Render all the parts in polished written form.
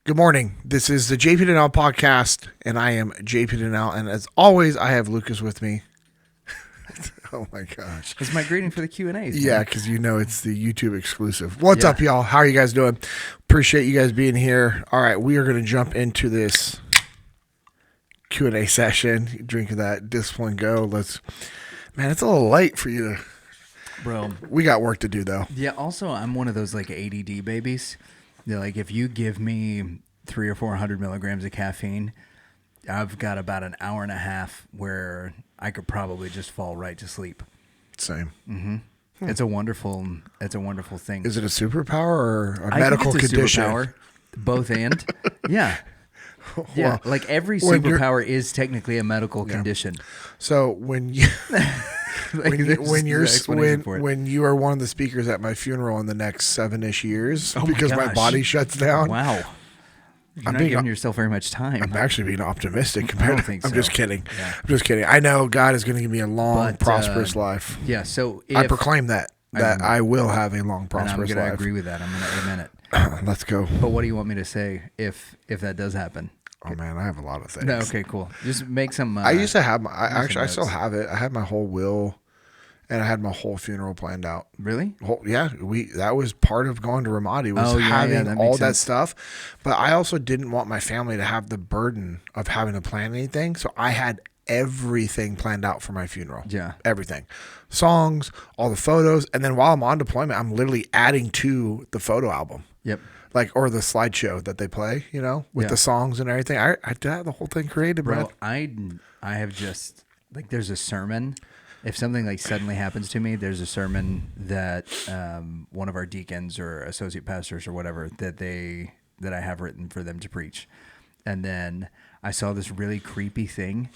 Good morning. This is the JP Dinnell podcast, and I am JP Dinnell. And as always, I have Lucas with me. Oh my gosh! It's my greeting for the Q&A. Yeah, because you know it's the YouTube exclusive. What's up, y'all? How are you guys doing? Appreciate you guys being here. All right, we are going to jump into this Q&A session. Drinking that Discipline Go. Man, it's a little late for you to. Bro. We got work to do though. Yeah. Also, I'm one of those like ADD babies. They're like, if you give me 300 or 400 milligrams of caffeine, I've got about an hour and a half where I could probably just fall right to sleep. Same. Mm-hmm. It's a wonderful thing. Is it a superpower or a I medical think it's a condition? Superpower, both and. Yeah. Well, Yeah. Like every superpower is technically a medical condition. So when you Like, when you are one of the speakers at my funeral in the next 7-ish years because my body shuts down. Wow. You're not giving yourself very much time. I'm actually being optimistic. I don't think so. I'm just kidding. Yeah. I'm just kidding. I know God is going to give me a long, prosperous life. Yeah. So I proclaim that I will have a long, prosperous life. I'm going to agree with that. I'm going to amen it. Let's go. But what do you want me to say if that does happen? Oh man, I have a lot of things. No, okay, cool. Just make some. I used to have I still have it. I had my whole will, and I had my whole funeral planned out. Really? That was part of going to Ramadi was having all that stuff. But I also didn't want my family to have the burden of having to plan anything, so I had everything planned out for my funeral. Yeah, everything, songs, all the photos, and then while I'm on deployment, I'm literally adding to the photo album. Yep. Or the slideshow that they play, with the songs and everything. I had the whole thing created, bro. man. I have just there's a sermon. If something like suddenly happens to me, there's a sermon that one of our deacons or associate pastors or whatever that I have written for them to preach. And then I saw this really creepy thing,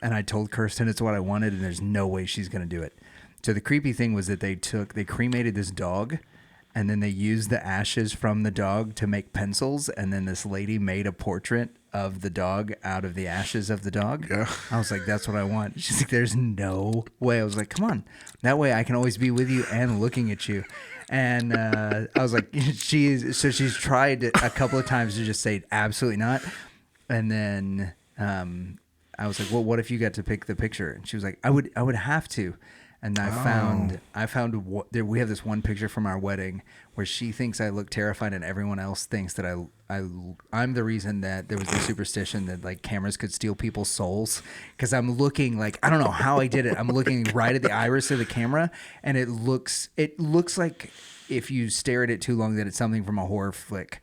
and I told Kirsten it's what I wanted, and there's no way she's going to do it. So the creepy thing was that they cremated this dog, and then they used the ashes from the dog to make pencils, and then this lady made a portrait of the dog out of the ashes of the dog. Yeah. I was like, that's what I want. She's like, there's no way. I was like, come on. That way I can always be with you and looking at you. And I was like, she's tried a couple of times to just say absolutely not. And then I was like, well, what if you got to pick the picture? And she was like, I would have to. And I found we have this one picture from our wedding where she thinks I look terrified, and everyone else thinks that I'm the reason that there was a superstition that like cameras could steal people's souls, because I'm looking like, I don't know how I did it. I'm looking right at the iris of the camera, and it looks like if you stare at it too long that it's something from a horror flick.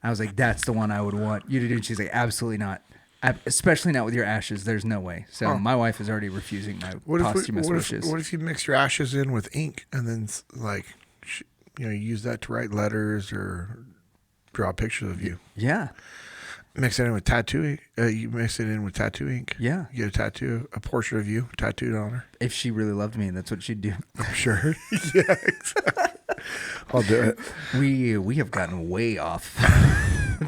I was like, that's the one I would want you to do. And she's like, absolutely not. Especially not with your ashes. There's no way. So my wife is already refusing my posthumous wishes. What if you mix your ashes in with ink and then use that to write letters or draw pictures of you? Yeah. Mix it in with tattoo. You mix it in with tattoo ink. Yeah. You get a tattoo, a portrait of you tattooed on her. If she really loved me, that's what she'd do. I'm sure. Yeah, exactly. I'll do it. We have gotten way off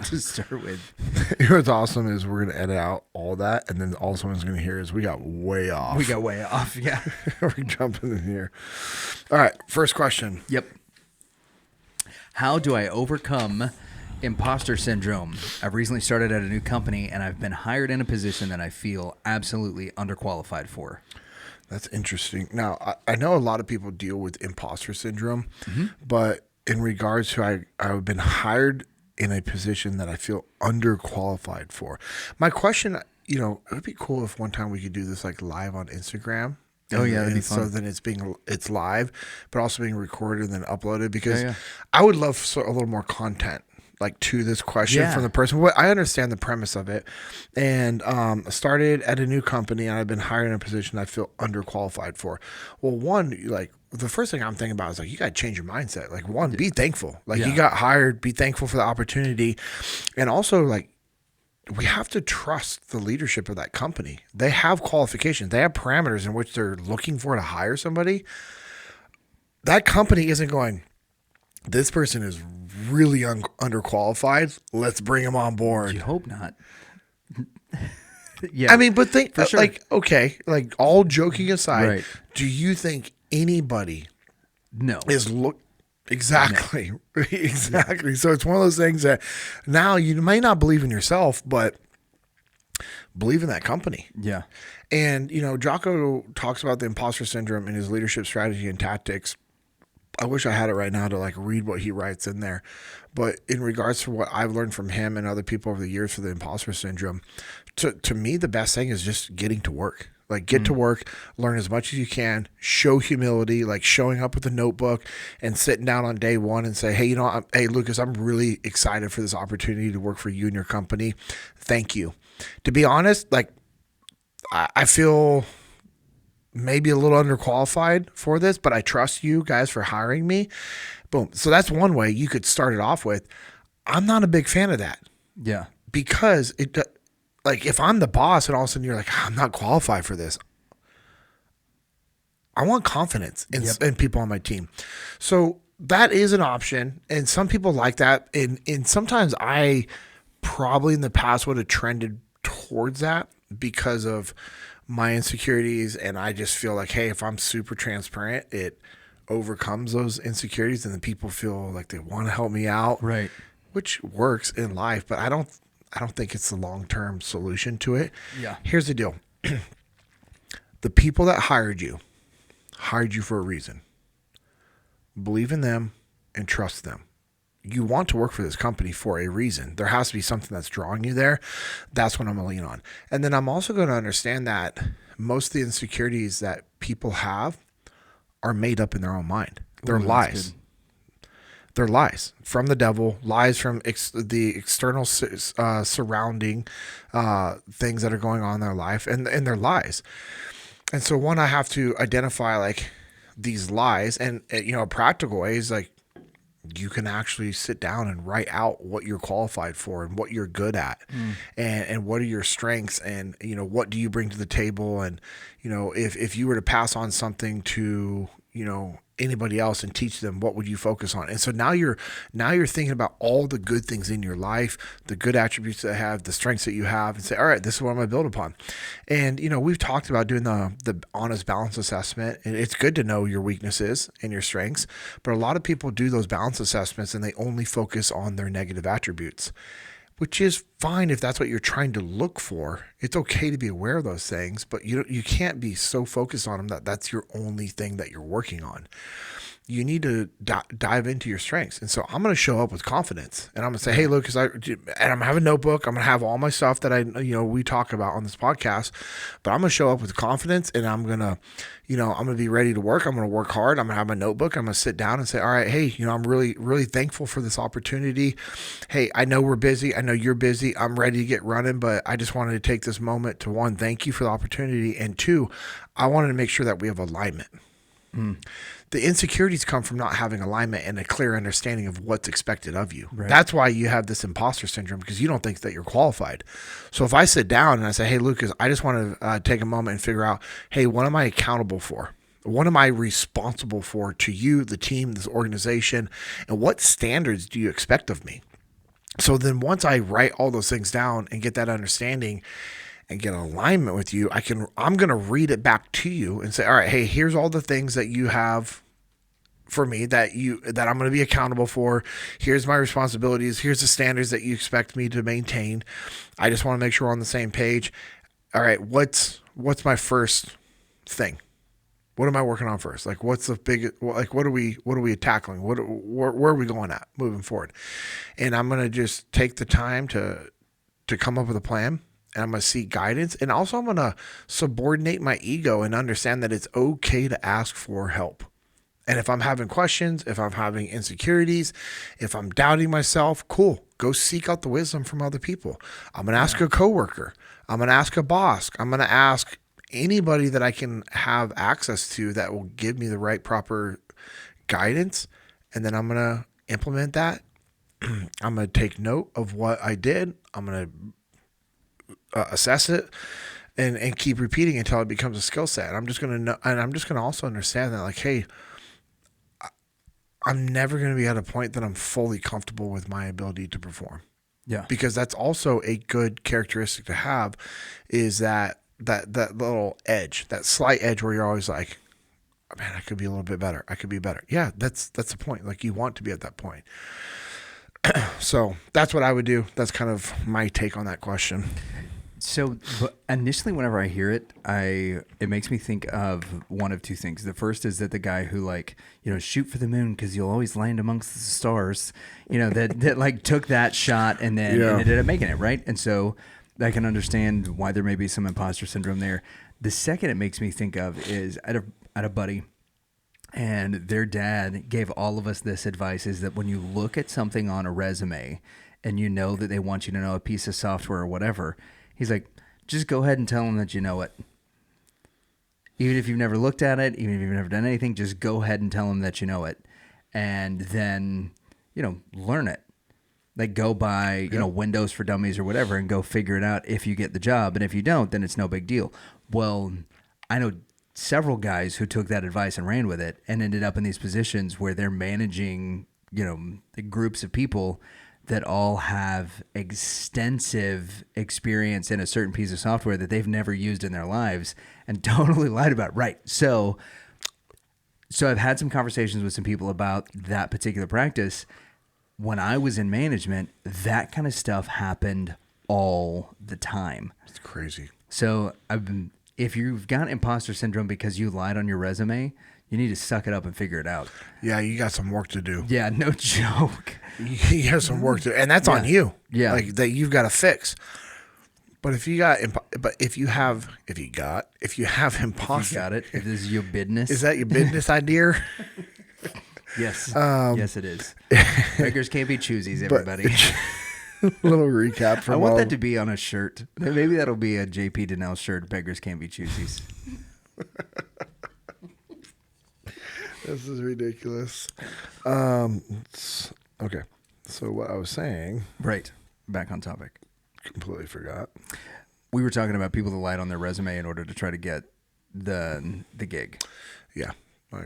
to start with. You know what's awesome is we're going to edit out all that, and then all someone's going to hear is we got way off. We got way off, yeah. We're jumping in here. All right, first question. Yep. How do I overcome imposter syndrome? I've recently started at a new company, and I've been hired in a position that I feel absolutely underqualified for. That's interesting. Now, I know a lot of people deal with imposter syndrome, but in regards to I've been hired in a position that I feel underqualified for. My question, it would be cool if one time we could do this like live on Instagram. Oh yeah, that'd be fun. So then it's live, but also being recorded and then uploaded, because I would love a little more content like to this question from the person. I understand the premise of it, and started at a new company, and I've been hired in a position I feel underqualified for. Well, one, the first thing I'm thinking about is you got to change your mindset. Like, one, be thankful. You got hired, be thankful for the opportunity, and also we have to trust the leadership of that company. They have qualifications. They have parameters in which they're looking for to hire somebody. That company isn't going, this person is really underqualified. Let's bring him on board. You hope not. Yeah. I mean, but think, sure. all joking aside, right. Do you think anybody no is Exactly. Exactly. Yeah. So it's one of those things that now you may not believe in yourself, but believe in that company. Yeah. And, Jocko talks about the imposter syndrome in his leadership strategy and tactics. I wish I had it right now to read what he writes in there. But in regards to what I've learned from him and other people over the years for the imposter syndrome, to me, the best thing is just getting to work. Get to work, learn as much as you can, show humility, showing up with a notebook and sitting down on day one and say, hey, hey, Lucas, I'm really excited for this opportunity to work for you and your company. Thank you. To be honest, I feel maybe a little underqualified for this, but I trust you guys for hiring me. Boom. So that's one way you could start it off with. I'm not a big fan of that. Yeah. Because if I'm the boss and all of a sudden you're like, I'm not qualified for this, I want confidence in people on my team. So that is an option. And some people like that. And sometimes I probably in the past would have trended towards that because of my insecurities. And I just feel like, hey, if I'm super transparent, it overcomes those insecurities and then people feel like they want to help me out. Right. Which works in life, but I don't think it's the long-term solution to it. Yeah. Here's the deal. The people that hired you for a reason. Believe in them and trust them. You want to work for this company for a reason. There has to be something that's drawing you there. That's what I'm going to lean on. And then I'm also going to understand that most of the insecurities that people have are made up in their own mind. They're lies. They're lies from the devil, lies from the external surrounding things that are going on in their life, and they're lies. And so I have to identify these lies, and a practical way is you can actually sit down and write out what you're qualified for and what you're good at, and what are your strengths, and what do you bring to the table, and if you were to pass on something to anybody else and teach them, what would you focus on? And so now you're thinking about all the good things in your life, the good attributes that I have, the strengths that you have, and say, all right, this is what I'm going to build upon. And we've talked about doing the honest balance assessment, and it's good to know your weaknesses and your strengths, but a lot of people do those balance assessments and they only focus on their negative attributes, which is fine if that's what you're trying to look for. It's okay to be aware of those things, but you can't be so focused on them that that's your only thing that you're working on. You need to dive into your strengths. And so I'm going to show up with confidence, and I'm going to say, hey, Lucas, and I'm going to have a notebook. I'm going to have all my stuff that we talk about on this podcast, but I'm going to show up with confidence, and I'm going to, I'm going to be ready to work. I'm going to work hard. I'm going to have my notebook. I'm going to sit down and say, all right, hey, I'm really, really thankful for this opportunity. Hey, I know we're busy. I know you're busy. I'm ready to get running, but I just wanted to take this moment to, one, thank you for the opportunity. And two, I wanted to make sure that we have alignment. The insecurities come from not having alignment and a clear understanding of what's expected of you. Right. That's why you have this imposter syndrome, because you don't think that you're qualified. So if I sit down and I say, hey, Lucas, I just want to take a moment and figure out, hey, what am I accountable for? What am I responsible for to you, the team, this organization, and what standards do you expect of me? So then once I write all those things down and get that understanding and get alignment with you, I'm going to read it back to you and say, all right, hey, here's all the things that you have for me that I'm going to be accountable for. Here's my responsibilities. Here's the standards that you expect me to maintain. I just want to make sure we're on the same page. All right, what's my first thing? What am I working on first? What's the big, what are we tackling? Where are we going at moving forward? And I'm going to just take the time to come up with a plan. And I'm going to seek guidance. And also I'm going to subordinate my ego and understand that it's okay to ask for help. And if I'm having questions, if I'm having insecurities, if I'm doubting myself, cool. Go seek out the wisdom from other people. I'm going to ask a coworker. I'm going to ask a boss. I'm going to ask anybody that I can have access to that will give me the right, proper guidance. And then I'm going to implement that. I'm going to take note of what I did. I'm going to assess it and keep repeating until it becomes a skill set. And I'm just going to know, and I'm just going to also understand that, hey, I'm never going to be at a point that I'm fully comfortable with my ability to perform. Yeah. Because that's also a good characteristic to have, is that little edge, that slight edge where you're always like, man, I could be a little bit better. I could be better. Yeah, that's the point. Like, you want to be at that point. So that's what I would do. That's kind of my take on that question. So, but initially, whenever I hear it, it makes me think of one of two things. The first is that the guy who, like, you know, shoot for the moon because you'll always land amongst the stars, you know, that like took that shot and then ended up making it, right? And so I can understand why there may be some imposter syndrome there. The second it makes me think of is I had a buddy, and their dad gave all of us this advice: is that when you look at something on a resume and you know that they want you to know a piece of software or whatever, he's like, just go ahead and tell them that you know it. Even if you've never looked at it, even if you've never done anything, just go ahead and tell them that you know it. And then, you know, learn it. Like, go buy, you know, Windows for Dummies or whatever and go figure it out if you get the job. And if you don't, then it's no big deal. Well, I know several guys who took that advice and ran with it and ended up in these positions where they're managing, you know, the groups of people that all have extensive experience in a certain piece of software that they've never used in their lives and totally lied about it. Right. So I've had some conversations with some people about that particular practice. When I was in management, that kind of stuff happened all the time. It's crazy. So if you've got imposter syndrome because you lied on your resume, you need to suck it up and figure it out. Yeah, you got some work to do. Yeah, no joke. You have some work to do, and that's on you. Yeah, like that you've got to fix. But if you have imposter, you got it. If this is your business, is that your business idea? Yes, yes, it is. Beggars can't be choosies, everybody. Little recap from I want that to be on a shirt. Maybe that'll be a JP Dinnell shirt. Beggars can't be choosies. This is ridiculous. Okay. So what I was saying. Right. Back on topic. Completely forgot. We were talking about people that lied on their resume in order to try to get the gig. Yeah. I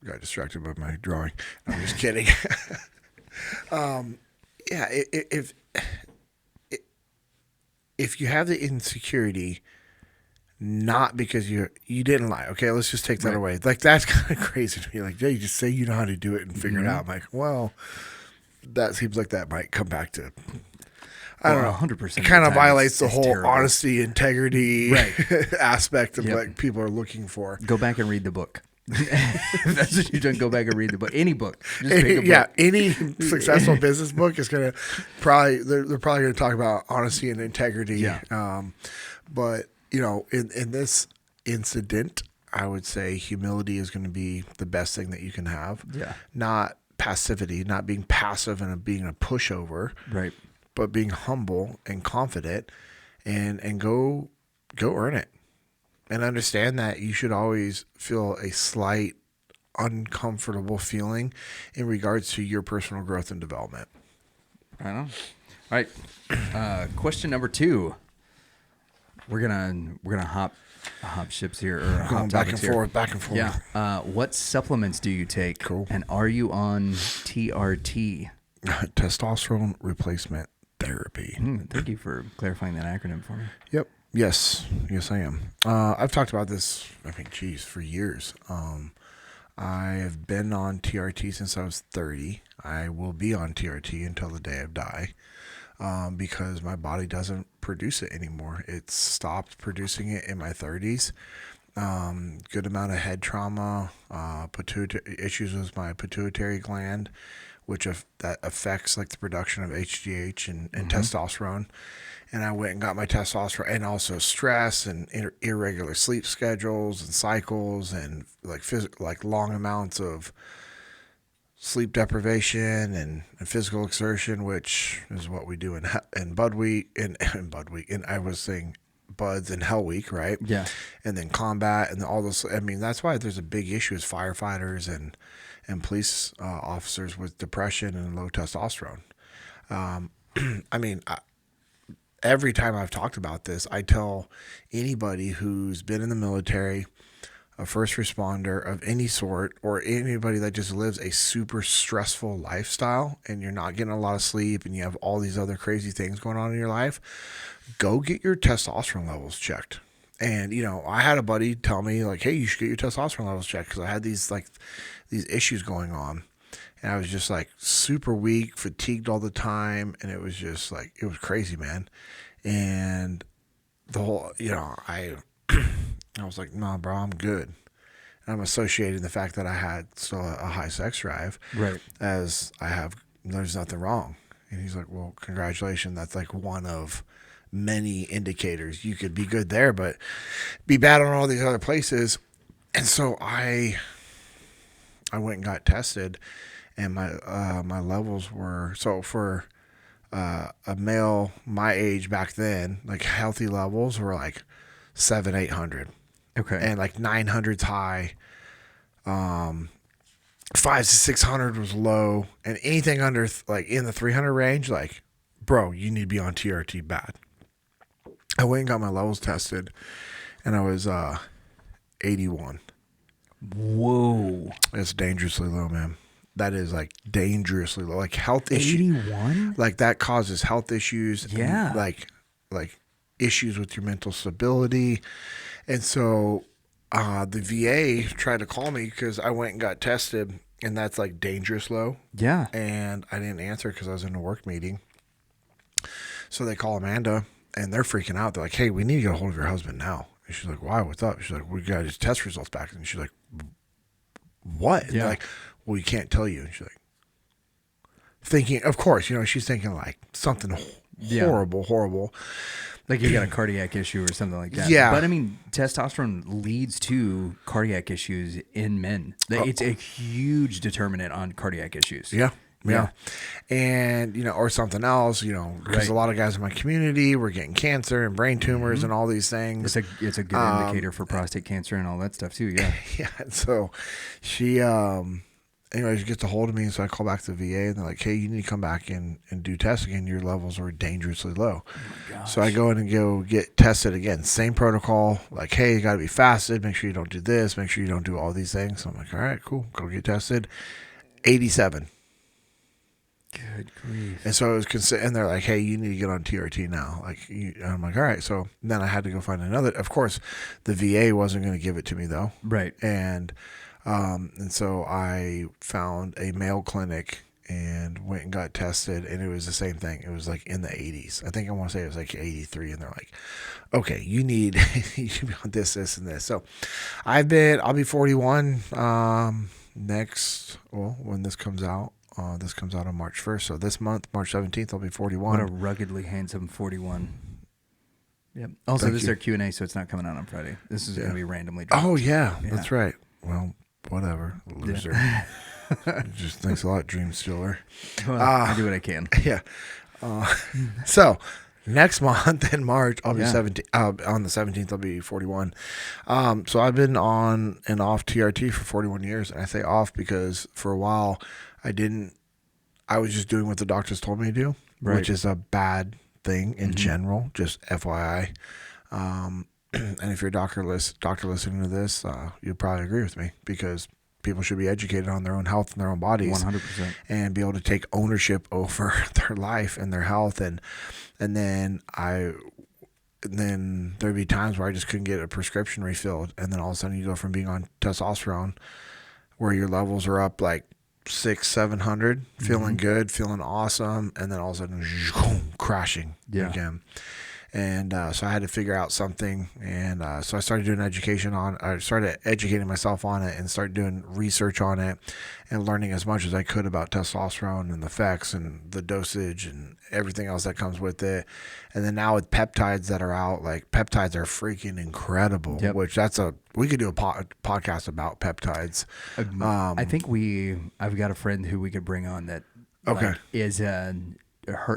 got distracted by my drawing. I'm just kidding. Yeah. If you have the insecurity, not because you didn't lie. Okay, let's just take that away. Like, that's kind of crazy to me. Like, yeah, you just say you know how to do it and figure it out. I'm like, well, that seems like that might come back to, I don't know, 100%. It kind of violates the whole terrible honesty, integrity aspect of what people are looking for. Go back and read the book. If that's what you've done, go back and read the book. Any book. Just pick a book. Any successful business book is going to they're probably going to talk about honesty and integrity. Yeah. But, you know, in this incident, I would say humility is going to be the best thing that you can have. Yeah. Not passivity, not being passive and being a pushover. Right. But being humble and confident and go earn it. And understand that you should always feel a slight uncomfortable feeling in regards to your personal growth and development. Right on. All right. Question number 2. We're gonna hop ships here, or going back and forth. Yeah. What supplements do you take? Cool. And are you on TRT? Testosterone replacement therapy. Thank you for clarifying that acronym for me. Yep. Yes, I am. I've talked about this, I think, for years. I have been on TRT since I was 30. I will be on TRT until the day I die, because my body doesn't produce it anymore. It stopped producing it in my 30s. Good amount of head trauma, issues with my pituitary gland, which that affects like the production of HGH and testosterone. And I went and got my testosterone, and also stress and irregular sleep schedules and cycles, and like long amounts of sleep deprivation and physical exertion, which is what we do in Bud Week and I was saying Buds and Hell Week, right? Yeah. And then combat and all those. I mean, that's why there's a big issue with firefighters and police officers with depression and low testosterone. I mean, every time I've talked about this, I tell anybody who's been in the military, a first responder of any sort, or anybody that just lives a super stressful lifestyle and you're not getting a lot of sleep and you have all these other crazy things going on in your life, go get your testosterone levels checked. And, you know, I had a buddy tell me, like, hey, you should get your testosterone levels checked because I had these issues going on. And I was just like super weak, fatigued all the time. And it was just like, it was crazy, man. And the whole, you know, I was like, nah, bro, I'm good. And I'm associating the fact that I had still a high sex drive as there's nothing wrong. And he's like, well, congratulations. That's like one of many indicators. You could be good there, but be bad on all these other places. And so I went and got tested, and my levels were, so for a male my age back then, like healthy levels were like 700-800. Okay. And like 900's high. 500 to 600 was low, and anything under like in the 300 range, like, bro, you need to be on TRT bad. I went and got my levels tested, and I was 81. Whoa. It's dangerously low, man. That is like dangerously low. Like health issues. 81? Like that causes health issues. Yeah. Like issues with your mental stability. And so the VA tried to call me because I went and got tested, and that's like dangerous low. Yeah. And I didn't answer because I was in a work meeting. So they call Amanda, and they're freaking out. They're like, hey, we need to get a hold of your husband now. And she's like, why? What's up? She's like, we got his test results back. And she's like, what? And they're like, well, we can't tell you. And she's like, thinking, of course, you know, she's thinking like something horrible. Like you got a cardiac issue or something like that. Yeah. But I mean, testosterone leads to cardiac issues in men. It's a huge determinant on cardiac issues. Yeah. And, you know, or something else, you know, because a lot of guys in my community were getting cancer and brain tumors and all these things. It's a good indicator for prostate cancer and all that stuff too. Yeah. Yeah. So she, anyways, gets a hold of me. And so I call back to the VA, and they're like, hey, you need to come back and do tests again. Your levels are dangerously low. Oh my gosh. So I go in and go get tested again. Same protocol. Like, hey, you got to be fasted. Make sure you don't do this. Make sure you don't do all these things. So I'm like, all right, cool. Go get tested. 87. Good grief. And so it was and they're like, hey, you need to get on TRT now. Like, and I'm like, all right. So then I had to go find another. Of course, the VA wasn't going to give it to me though. Right. And so I found a male clinic and went and got tested, and it was the same thing. It was like in the 80s. I think I want to say it was like 83, and they're like, okay, you should be on this, and this. So I'll be 41 when this comes out. This comes out on March 1st. So this month, March 17th, I'll be 41. What a ruggedly handsome 41. Yep. Also, this is our Q&A, so it's not coming out on Friday. This is going to be randomly dropped. Oh, yeah, that's right. Well, whatever. Loser. Just thanks a lot, Dream Stealer. Well, I do what I can. Yeah. So next month in March, I'll be 17. On the 17th, I'll be 41. So I've been on and off TRT for 41 years. And I say off because for a while, I was just doing what the doctors told me to do, which is a bad thing in general, just FYI. And if you're a doctor listening to this, you'll probably agree with me because people should be educated on their own health and their own bodies 100%. And be able to take ownership over their life and their health. And then there'd be times where I just couldn't get a prescription refilled. And then all of a sudden you go from being on testosterone where your levels are up like 600-700, feeling good, feeling awesome, and then all of a sudden crashing again. And so I had to figure out something, and so I started doing I started educating myself on it and started doing research on it and learning as much as I could about testosterone and the effects and the dosage and everything else that comes with it. And then now with peptides that are out, like peptides are freaking incredible, which we could do a podcast about peptides. I think I've got a friend who we could bring on that is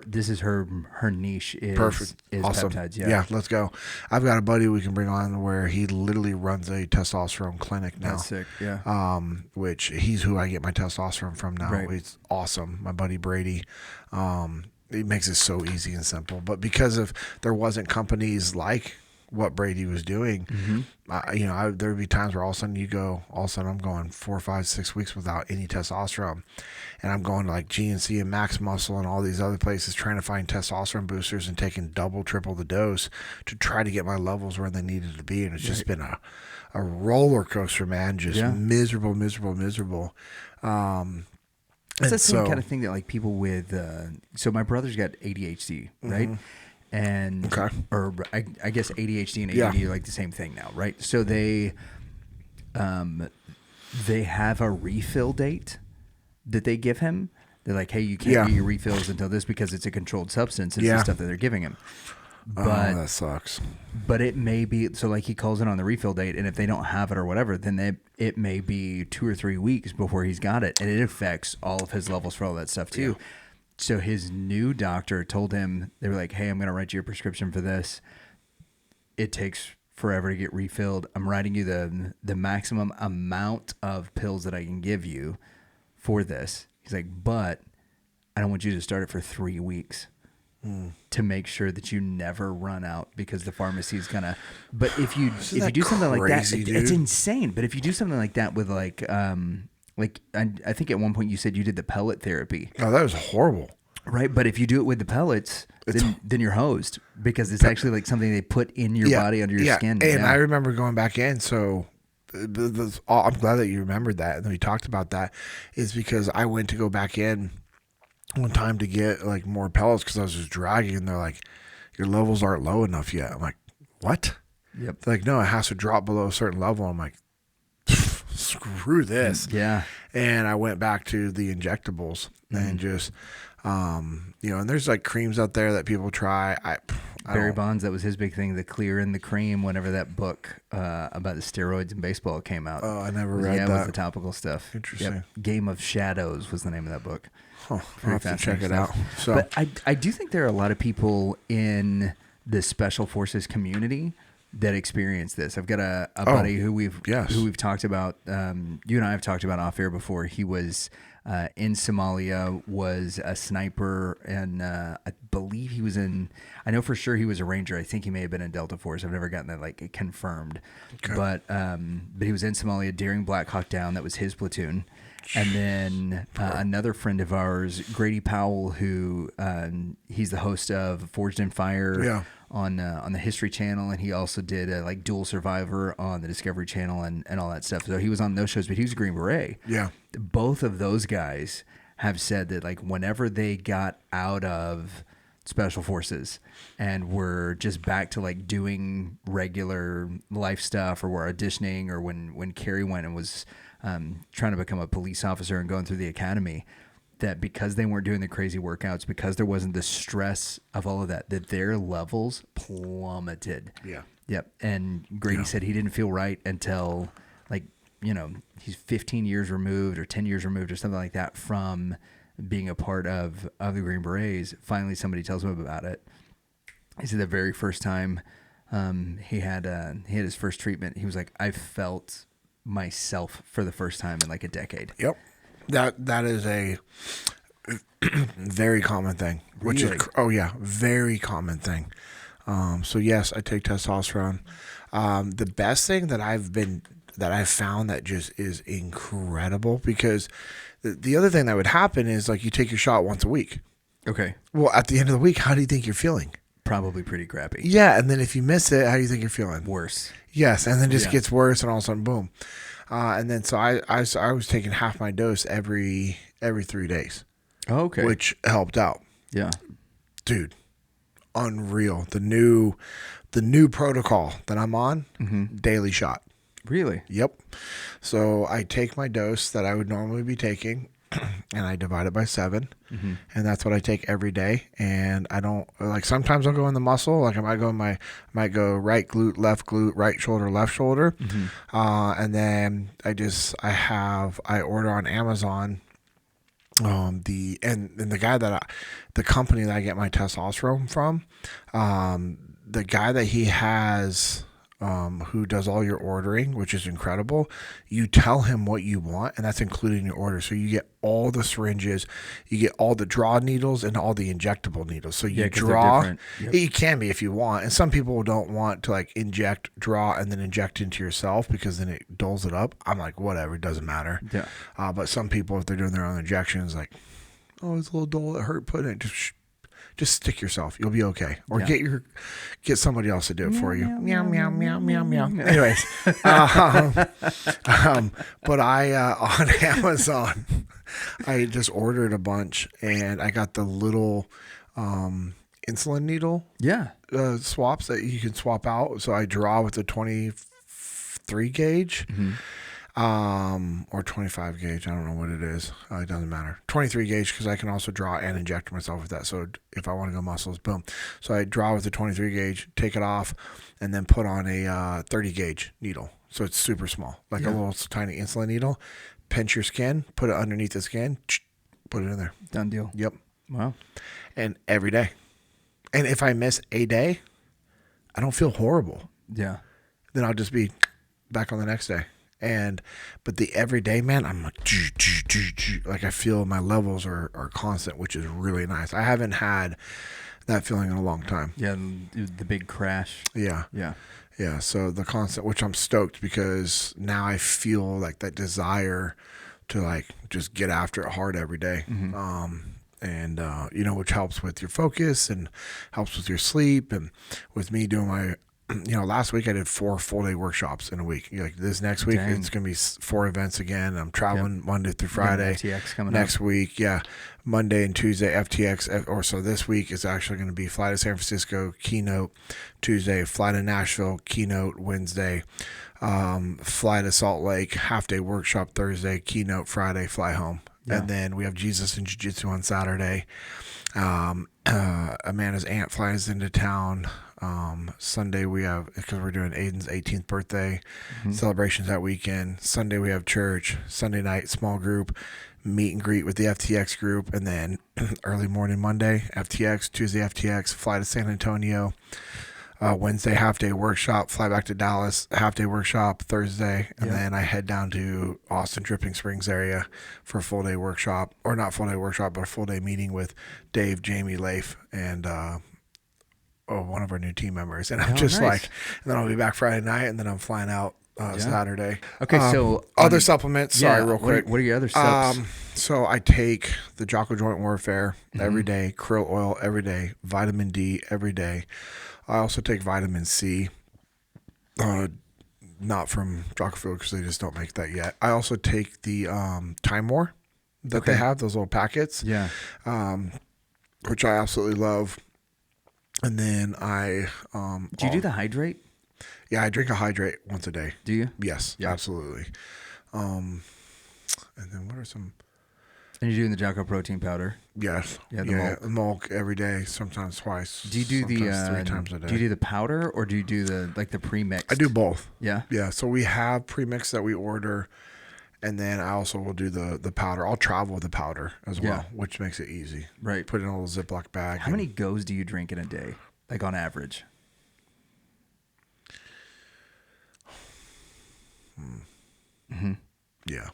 this is her niche is perfect. Is awesome. Peptides. Yeah, let's go. I've got a buddy we can bring on where he literally runs a testosterone clinic now. That's sick. Yeah. Which he's who I get my testosterone from now. Right. It's awesome. My buddy Brady. It makes it so easy and simple. But because there wasn't companies like what Brady was doing. There would be times where all of a sudden I'm going 4, 5, 6 weeks without any testosterone. And I'm going to like GNC and Max Muscle and all these other places trying to find testosterone boosters and taking double, triple the dose to try to get my levels where they needed to be. And it's just been a roller coaster, man. Just miserable. It's the same kind of thing that like people with, so my brother's got ADHD, right? And, or I guess ADHD and ADD are like the same thing now, right? So they have a refill date that they give him. They're like, hey, you can't get your refills until this because it's a controlled substance. It's the stuff that they're giving him. But, that sucks. But it may be, so like he calls in on the refill date, and if they don't have it or whatever, then it may be 2 or 3 weeks before he's got it. And it affects all of his levels for all that stuff too. Yeah. So his new doctor told him, they were like, hey, I'm going to write you a prescription for this. It takes forever to get refilled. I'm writing you the maximum amount of pills that I can give you for this. He's like, but I don't want you to start it for 3 weeks. To make sure that you never run out because the pharmacy is gonna. But if you do something like that, it's insane. But if you do something like that with I think at one point you said you did the pellet therapy. Oh, that was horrible. Right, but if you do it with the pellets, then you're hosed because it's actually like something they put in your body under your skin. And I remember going back in. So I'm glad that you remembered that, and we talked about that. Is because I went to go back in one time to get like more pellets because I was just dragging, and they're like, your levels aren't low enough yet. I'm like, what? Yep. They're like, no, it has to drop below a certain level. I'm like, screw this. Yeah. And I went back to the injectables and just, and there's like creams out there that people try. Barry Bonds, that was his big thing, the clear and the cream, whenever that book about the steroids in baseball came out. Oh, I never read that. Yeah, it was the topical stuff. Interesting. Yep. Game of Shadows was the name of that book. I'll have to check it out. So, but I do think there are a lot of people in the Special Forces community that experience this. I've got a buddy who we've talked about. You and I have talked about off air before. He was in Somalia, was a sniper, and I believe he was in. I know for sure he was a ranger. I think he may have been in Delta Force. I've never gotten that like confirmed, but he was in Somalia during Black Hawk Down. That was his platoon. And then another friend of ours, Grady Powell, who he's the host of Forged in Fire on the History Channel, and he also did like Dual Survivor on the Discovery Channel and all that stuff. So he was on those shows, but he was a Green Beret. Yeah. Both of those guys have said that like whenever they got out of Special Forces and were just back to like doing regular life stuff, or were auditioning, or when Carrie went and was trying to become a police officer and going through the academy, that because they weren't doing the crazy workouts, because there wasn't the stress of all of that their levels plummeted. Yeah. Yep. And Grady said he didn't feel right until like, he's 15 years removed or 10 years removed or something like that from being a part of the Green Berets. Finally, somebody tells him about it. He said the very first time he had his first treatment, he was like, I felt myself for the first time in like a decade. Yep. That is a very common thing. Which really? is very common thing. So yes, I take testosterone. The best thing that I've found that just is incredible, because the other thing that would happen is like you take your shot once a week. Okay. Well, at the end of the week, how do you think you're feeling? Probably pretty crappy. Yeah, and then if you miss it, how do you think you're feeling? Worse. Yes, and then it just gets worse, and all of a sudden, boom. And then so I was taking half my dose every 3 days. Oh, okay. Which helped out. Yeah. Dude, unreal. The new protocol that I'm on, daily shot. Really? Yep. So I take my dose that I would normally be taking, and I divide it by 7, and that's what I take every day. And I don't like, sometimes I'll go in the muscle, like I might go right glute, left glute, right shoulder, left shoulder, and then I order on Amazon. The company that I get my testosterone from, the guy that he has who does all your ordering, which is incredible. You tell him what you want, and that's included in your order. So you get all the syringes, you get all the draw needles, and all the injectable needles. So you draw. Yep. It can be if you want, and some people don't want to like inject, draw, and then inject into yourself because then it dulls it up. I'm like, whatever, it doesn't matter. Yeah. But some people, if they're doing their own injections, like, oh, it's a little dull, it hurt. Put it. Just stick yourself. You'll be okay. Or get somebody else to do it for you. Meow, meow, meow, meow, meow. Anyways, but I on Amazon, I just ordered a bunch, and I got the little insulin needle swaps that you can swap out. So I draw with the 23 gauge. Mm-hmm. Or 25 gauge. I don't know what it is. It doesn't matter. 23 gauge because I can also draw and inject myself with that. So if I want to go muscles, boom. So I draw with the 23 gauge, take it off, and then put on a 30 gauge needle. So it's super small, like a little tiny insulin needle. Pinch your skin, put it underneath the skin, put it in there. Done deal. Yep. Wow. And every day. And if I miss a day, I don't feel horrible. Yeah. Then I'll just be back on the next day. But the everyday, man, I'm like I feel my levels are constant, which is really nice. I haven't had that feeling in a long time. Yeah, the big crash. Yeah. So the constant, which I'm stoked because now I feel like that desire to like just get after it hard every day. Mm-hmm. Which helps with your focus and helps with your sleep, and with me doing my. Last week I did 4 full day workshops in a week. Like this next week, it's going to be 4 events again. I'm traveling Monday through Friday. FTX coming next week. Yeah. Monday and Tuesday, FTX. So this week is actually going to be fly to San Francisco, keynote. Tuesday, fly to Nashville, keynote. Wednesday, fly to Salt Lake, half day workshop. Thursday, keynote. Friday, fly home. Yeah. And then we have Jesus and Jiu-Jitsu on Saturday. Amanda's aunt flies into town. Sunday we have, because we're doing Aiden's 18th birthday celebrations that weekend. Sunday we have church. Sunday night, small group, meet and greet with the FTX group. And then early morning Monday, FTX, Tuesday FTX, fly to San Antonio. Wednesday, half day workshop, fly back to Dallas, half day workshop Thursday. And then I head down to Austin, Dripping Springs area for a full day workshop, or not full day workshop, but a full day meeting with Dave, Jamie, Leif, and, one of our new team members. And I'm and then I'll be back Friday night, and then I'm flying out Saturday. Okay, so other supplements. Sorry, real quick. What are your other subs? So I take the Jocko Joint Warfare every day, krill oil every day, vitamin D every day. I also take vitamin C, not from Jocko Fuel because they just don't make that yet. I also take the Time War that they have, those little packets, which I absolutely love. And then I... do you do the hydrate? Yeah, I drink a hydrate once a day. Do you? Yes, absolutely. And then what are some... And you're doing the Jocko protein powder? Yes. Yeah, milk every day, sometimes twice. Do you do the 3 times a day? Do you do the powder or do you do the pre-mixed? I do both. Yeah? Yeah, so we have pre-mix that we order, and then I also will do the powder. I'll travel with the powder as well, which makes it easy. Right. Put it in a little Ziploc bag. How many goes do you drink in a day, like on average? Yeah.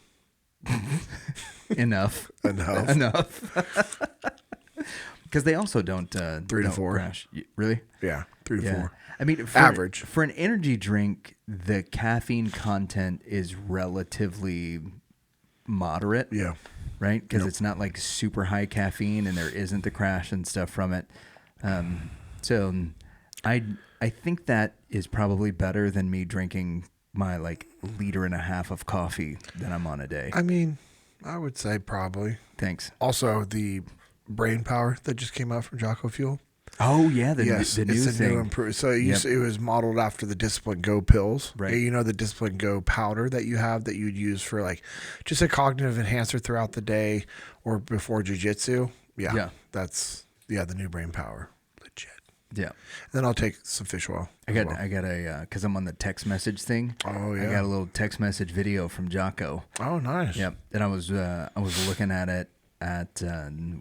Enough. Because they also don't 3 to 4 crash. Really? Yeah, 3 to 4. I mean, average for an energy drink, the caffeine content is relatively moderate. Yeah. Right? Because it's not like super high caffeine, and there isn't the crash and stuff from it. So I think that is probably better than me drinking my like 1.5 liters of coffee that I'm on a day. I mean, I would say probably. Thanks. Also, the brain power that just came out from Jocko Fuel. Oh yeah, the new it's thing. A new improved. So it was modeled after the Discipline Go pills. Right. You know, the Discipline Go powder that you have that you'd use for like just a cognitive enhancer throughout the day or before jiu-jitsu. Yeah. That's the new brain power. Legit. Yeah. Then I'll take some fish oil. I got a because I'm on the text message thing. Oh yeah. I got a little text message video from Jocko. Oh nice. Yep. And I was looking at it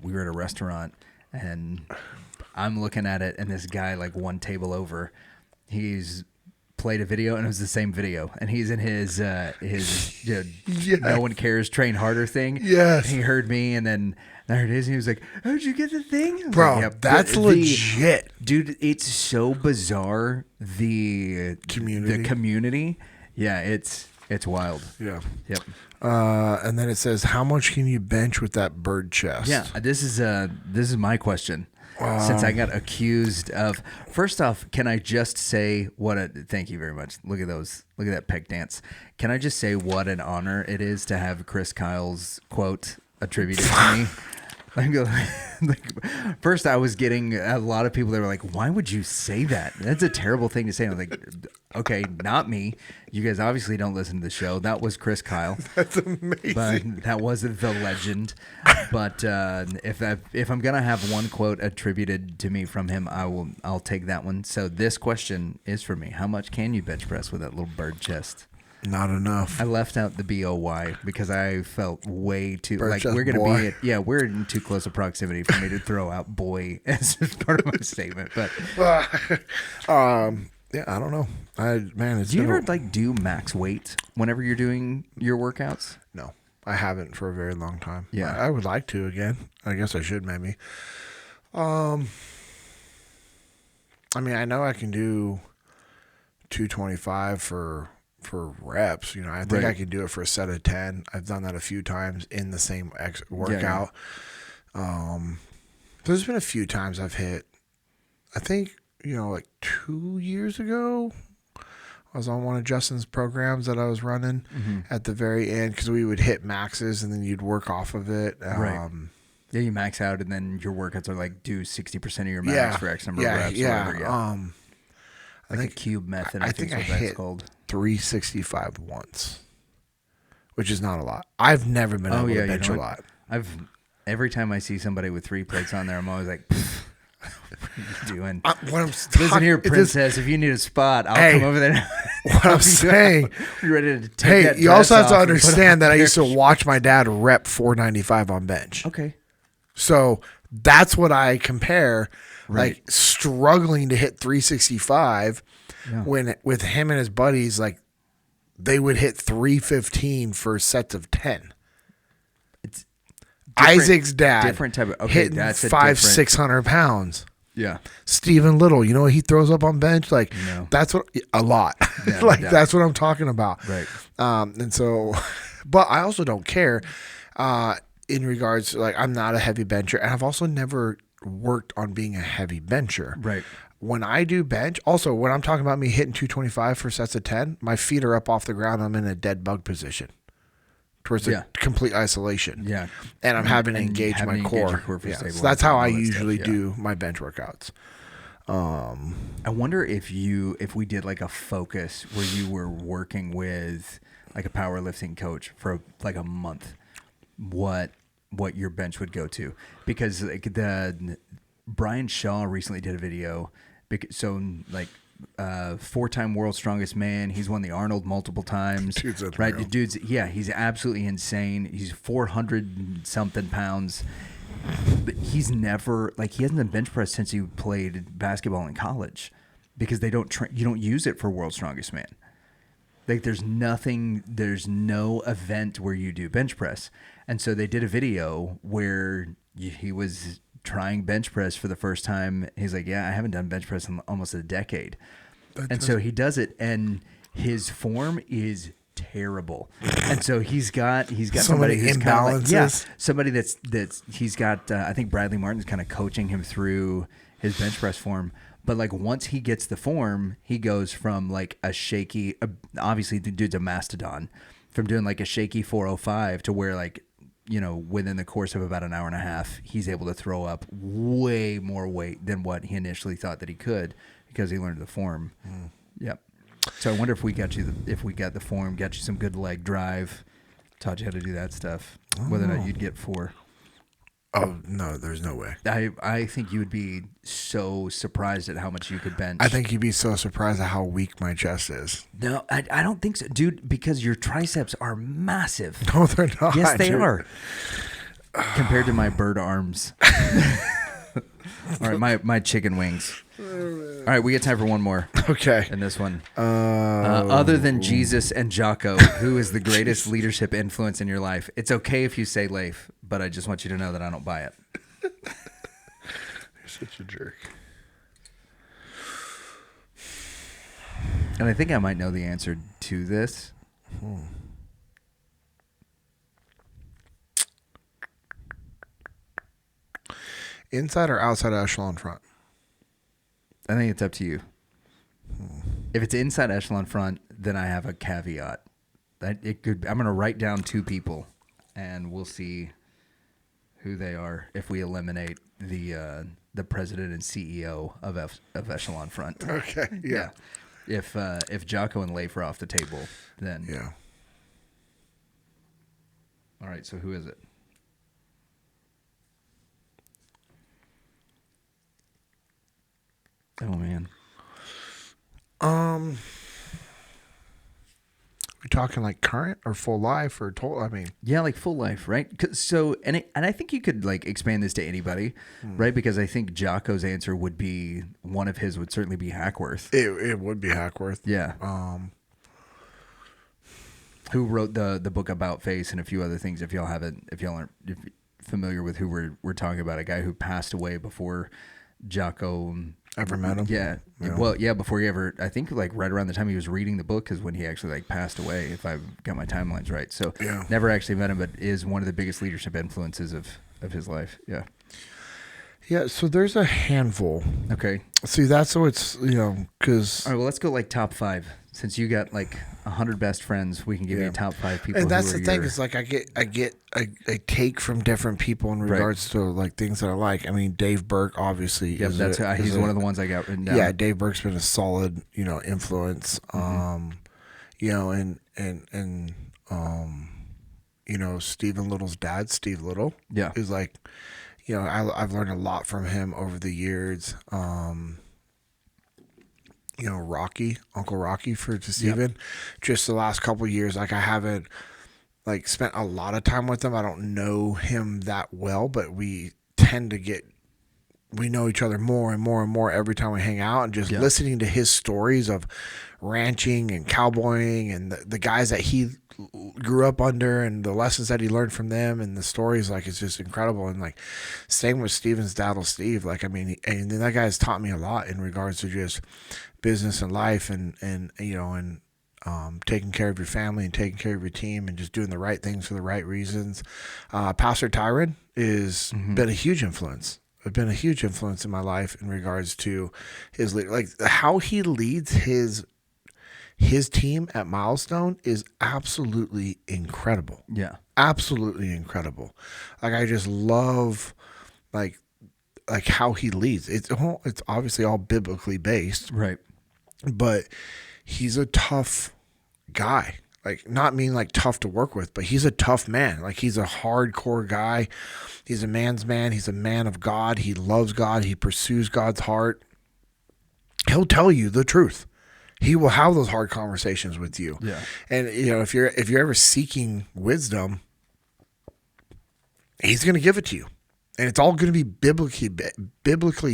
we were at a restaurant, and I'm looking at it, and this guy like one table over, he's played a video, and it was the same video, and he's in his no one cares, train harder thing. Yes. And he heard me, and then there it is. And he was like, "How'd you get the thing?" Bro, like, yep. that's legit. Dude, it's so bizarre. The community. Yeah, it's wild. Yeah. Yep. And then it says, how much can you bench with that bird chest? Yeah, this is my question. Since I got accused of, first off, can I just say thank you very much. Look at that pec dance. Can I just say what an honor it is to have Chris Kyle's quote attributed to me? First, I was getting a lot of people that were like, "Why would you say that? That's a terrible thing to say." And I was like, "Okay, not me. You guys obviously don't listen to the show. That was Chris Kyle. That's amazing. But that was the legend. But if I'm gonna have one quote attributed to me from him, I'll take that one. So this question is for me: how much can you bench press with that little bird chest? Not enough. I left out the BOY because I felt way too Bird like chest we're gonna boy. we're in too close a proximity for me to throw out boy as part of my statement. But yeah, I don't know. Do you ever do max weight whenever you're doing your workouts? No, I haven't for a very long time. Yeah, I would like to again. I guess I should maybe. I mean, I know I can do 225 for reps. I think I can do it for a set of 10. I've done that a few times in the same workout. There's been a few times I've hit, I think, like 2 years ago, I was on one of Justin's programs that I was running at the very end, because we would hit maxes and then you'd work off of it. Right. Yeah, you max out and then your workouts are like do 60% of your max for X number of reps. Yeah. I think a cube method. I think I that's hit called 365 once, which is not a lot. I've never been able to bench a lot. Every time I see somebody with 3 plates on there, I'm always like, what are you doing? Listen here, princess. If you need a spot, I'll come over there. What I'm saying, you ready to take that you also have to off understand that I used to watch my dad rep 495 on bench. Okay. So that's what I compare. Right. Like struggling to hit 365 when with him and his buddies, like they would hit 315 for sets of 10. It's Isaac's dad, different type of hitting that's 500-600 pounds. Yeah. Stephen Little, you know what he throws up on bench? Like that's what a lot. Yeah, that's what I'm talking about. Right. And so, but I also don't care. In regards to, like, I'm not a heavy bencher, and I've also never worked on being a heavy bencher. Right. When I do bench, also when I'm talking about me hitting 225 for sets of 10, my feet are up off the ground. I'm in a dead bug position towards a complete isolation. Yeah. And I'm having to engage my core. So that's how I usually do my bench workouts. I wonder if we did like a focus where you were working with like a powerlifting coach for like a month, what your bench would go to, because like Brian Shaw recently did a video. So like 4-time world's strongest man. He's won the Arnold multiple times. Dude's right? He's absolutely insane. He's 400 something pounds. But he's never he hasn't done bench press since he played basketball in college, because they don't you don't use it for world's strongest man. Like there's no event where you do bench press. And so they did a video where he was trying bench press for the first time. He's like, yeah, I haven't done bench press in almost a decade. So he does it, and his form is terrible. And so he's got somebody who's imbalances. Somebody that's he's got I think Bradley Martin's kind of coaching him through his bench press form. But like once he gets the form, he goes from like a shaky, obviously the dude's a mastodon, from doing like a shaky 405 to where like, within the course of about an hour and a half, he's able to throw up way more weight than what he initially thought that he could, because he learned the form. Yep. So I wonder if we got the form, got you some good leg drive, taught you how to do that stuff, whether or not you'd get 4. Oh, no, there's no way. I think you would be so surprised at how much you could bench. I think you'd be so surprised at how weak my chest is. No, I don't think so, dude, because your triceps are massive. No, they're not. Yes, they are. Compared to my bird arms. All right, my chicken wings. All right, we get time for one more. Okay. In this one. Other than Jesus and Jocko, who is the greatest leadership influence in your life? It's okay if you say Leif, but I just want you to know that I don't buy it. You're such a jerk. And I think I might know the answer to this. Inside or outside of Echelon Front? I think it's up to you. If it's inside Echelon Front, then I have a caveat. I'm going to write down 2 people, and we'll see who they are if we eliminate the president and CEO of Echelon Front. Okay. Yeah. If Jocko and Leif are off the table, then yeah. All right. So who is it? Oh man. We talking like current or full life or total? I mean, yeah, like full life, right? So, and I think you could like expand this to anybody, right? Because I think Jocko's answer would be one of his would certainly be Hackworth. It would be Hackworth. Yeah. Who wrote the book About Face and a few other things? If y'all aren't familiar with who we're talking about, a guy who passed away before Jocko ever met him. Yeah. Well, yeah, before he ever, I think like right around the time he was reading the book is when he actually like passed away, if I've got my timelines right. So never actually met him, but is one of the biggest leadership influences of his life. Yeah. Yeah. So there's a handful. Okay. See, that's what's, because. All right, well, let's go like top 5. Since you got like 100 best friends, we can give you a top 5 people. And that's the thing is like I get a take from different people in regards to like things that I like. I mean, Dave Burke obviously. Yep, he's one of the ones I got written down. Yeah, Dave Burke's been a solid influence. Stephen Little's dad, Steve Little. Yeah, is like, I've learned a lot from him over the years. Rocky, Uncle Rocky to Steven. Just the last couple of years, like I haven't like spent a lot of time with him. I don't know him that well, but we tend to we know each other more and more and more every time we hang out, and just listening to his stories of ranching and cowboying and the guys that he grew up under and the lessons that he learned from them and the stories, like it's just incredible. And like same with Steven's dad, Steve, like I mean, and that guy has taught me a lot in regards to just business and life and taking care of your family and taking care of your team and just doing the right things for the right reasons. Pastor Tyron is been a huge influence. Been a huge influence in my life in regards to his like how he leads his team at Milestone is absolutely incredible. Yeah. Absolutely incredible. Like I just love like how he leads. It's obviously all biblically based. Right. But he's a tough guy. Like not mean like tough to work with, but he's a tough man. Like he's a hardcore guy. He's a man's man. He's a man of God. He loves God. He pursues God's heart. He'll tell you the truth. He will have those hard conversations with you. Yeah. And if you're ever seeking wisdom, he's going to give it to you. And it's all going to be biblically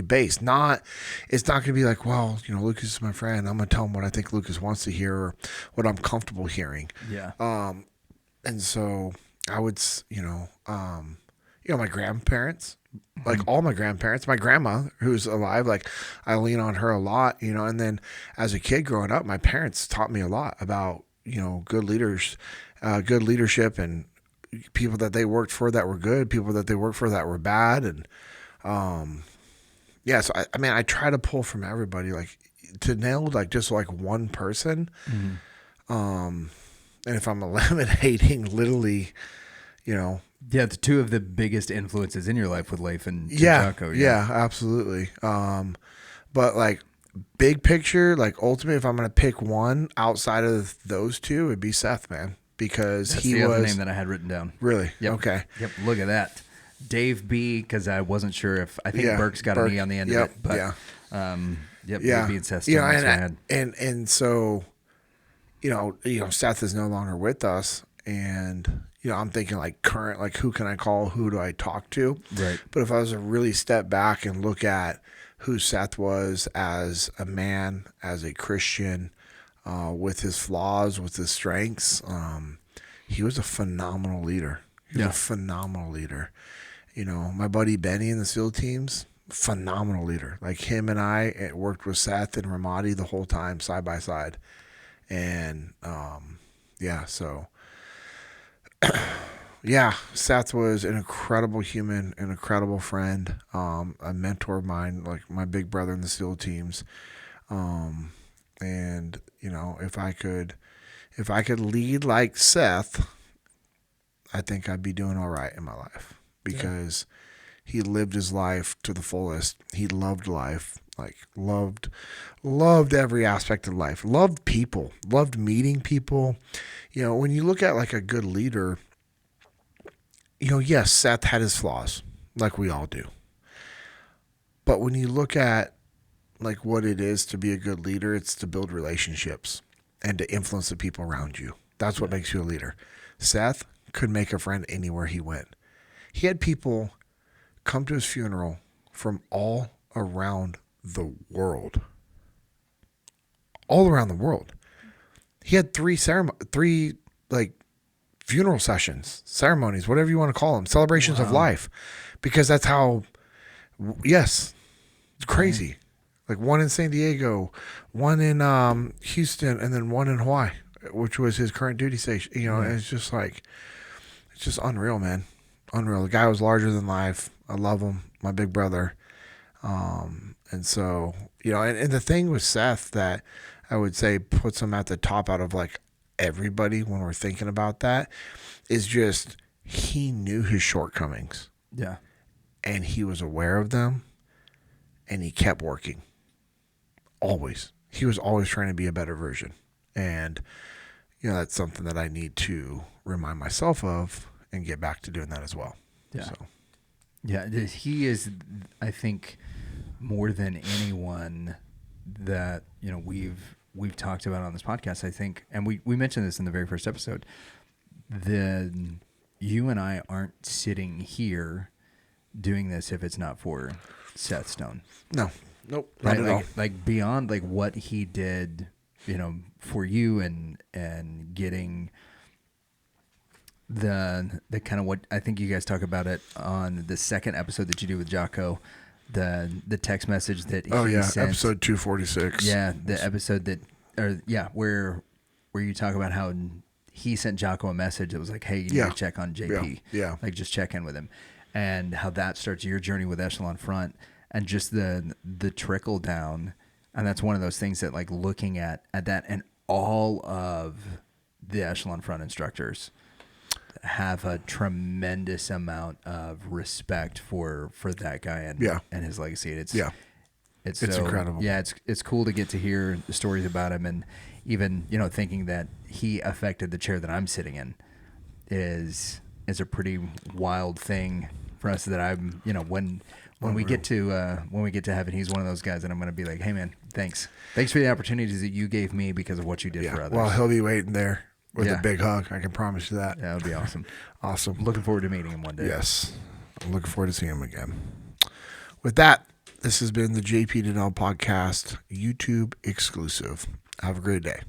based. It's not going to be like, well, Lucas is my friend. I'm going to tell him what I think Lucas wants to hear or what I'm comfortable hearing. Yeah. And so I would, my grandparents, like all my grandparents, my grandma who's alive, like I lean on her a lot, and then as a kid growing up, my parents taught me a lot about, good leadership and people that they worked for that were good, people that they worked for that were bad. And, so I try to pull from everybody, like to nail like just like one person. And if I'm eliminating literally, the 2 of the biggest influences in your life with Leif and Jocko. Yeah, absolutely. But like big picture, like ultimately, if I'm going to pick one outside of those 2, it'd be Seth, man. Because that's he the was other name that I had written down. Really? Yep. Okay. Yep. Look at that. Dave B, because I wasn't sure if I think Burke's got an E on the end of it. But Dave B and Seth still and so Seth is no longer with us, and I'm thinking like current, like who can I call? Who do I talk to? Right. But if I was to really step back and look at who Seth was as a man, as a Christian, with his flaws, with his strengths. He was a phenomenal leader. He was a phenomenal leader. You know, my buddy Benny in the SEAL teams, phenomenal leader. Like him and I worked with Seth and Ramadi the whole time, side by side. And so Seth was an incredible human, an incredible friend, a mentor of mine, like my big brother in the SEAL teams. And you know, if I could lead like Seth, I think I'd be doing all right in my life, because he lived his life to the fullest. He loved life, like loved every aspect of life, loved people, loved meeting people. You know, when you look at like a good leader, you know, yes, Seth had his flaws, like we all do. But when you look at like what it is to be a good leader, it's to build relationships and to influence the people around you. That's what makes you a leader. Seth could make a friend anywhere he went. He had people come to his funeral from all around the world. All around the world. He had three like funeral sessions, ceremonies, whatever you want to call them, celebrations of life, because that's how. Yes, it's crazy. Like one in San Diego, one in Houston, and then one in Hawaii, which was his current duty station. You know, and it's just like, it's just unreal, man. Unreal. The guy was larger than life. I love him, my big brother. And so, you know, and the thing with Seth that I would say puts him at the top out of like everybody when we're thinking about that is just he knew his shortcomings. Yeah. And he was aware of them, and he kept working. Always. He was always trying to be a better version. And, you know, that's something that I need to remind myself of and get back to doing that as well. Yeah. So. Yeah. He is, I think, more than anyone that, you know, we've talked about on this podcast, I think, and we mentioned this in the very first episode, you and I aren't sitting here doing this if it's not for Seth Stone. No. Nope. Right? Not at all. Like beyond like what he did, you know, for you and getting the kind of what I think you guys talk about it on the second episode that you do with Jocko, the text message that he sent. Episode 246. Yeah, the episode where you talk about how he sent Jocko a message that was like, hey, you need to check on JP. Yeah. Like just check in with him. And how that starts your journey with Echelon Front, and just the trickle down. And that's one of those things that, like, looking at that, and all of the Echelon Front instructors have a tremendous amount of respect for that guy and his legacy. It's so incredible. Yeah, it's cool to get to hear the stories about him, and even, you know, thinking that he affected the chair that I'm sitting in is a pretty wild thing for us. That I'm, you know, when we get to heaven, he's one of those guys that I'm going to be like, hey man, thanks for the opportunities that you gave me because of what you did for others. Well, he'll be waiting there with a big hug. I can promise you that. That would be awesome. Awesome. Looking forward to meeting him one day. Yes, I'm looking forward to seeing him again. With that, this has been the JP Dinnell podcast, YouTube exclusive. Have a great day.